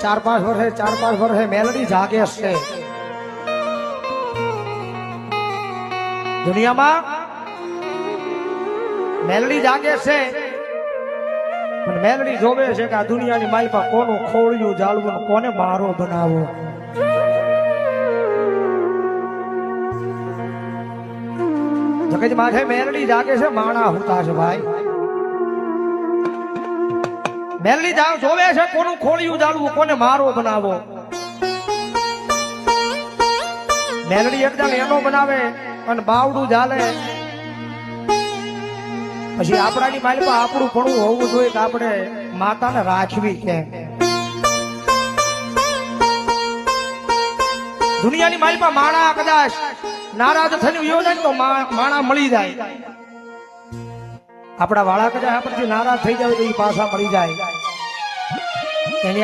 4-5 વર્ષે મેલડી જાગે છે દુનિયામાં મેલડી જાગે છે પણ મેલડી જોવે છે કે આ દુનિયાની માલપા કોનું ખોળિયું જાળવું કોને મારો બનાવો જગત માથે મેલડી જાગે છે માણા હોતા છે ભાઈ મેલડી જોવે છે કોનું ખોળિયું જાળવું કોને મારો બનાવો મેલડી એકદમ એનો બનાવે અને બાવડું ચાલે પછી આપણાની માલિકા આપણું ભણવું હોવું જોઈએ કે આપણે માતાને રાખવી કેમ દુનિયાની માલિકા માણા કદાચ નારાજ થઈને વયો જાય તો માણા મળી જાય આપણા વાળા કદાચ આપણથી નારાજ થઈ જાય તો એ પાછા મળી જાય એની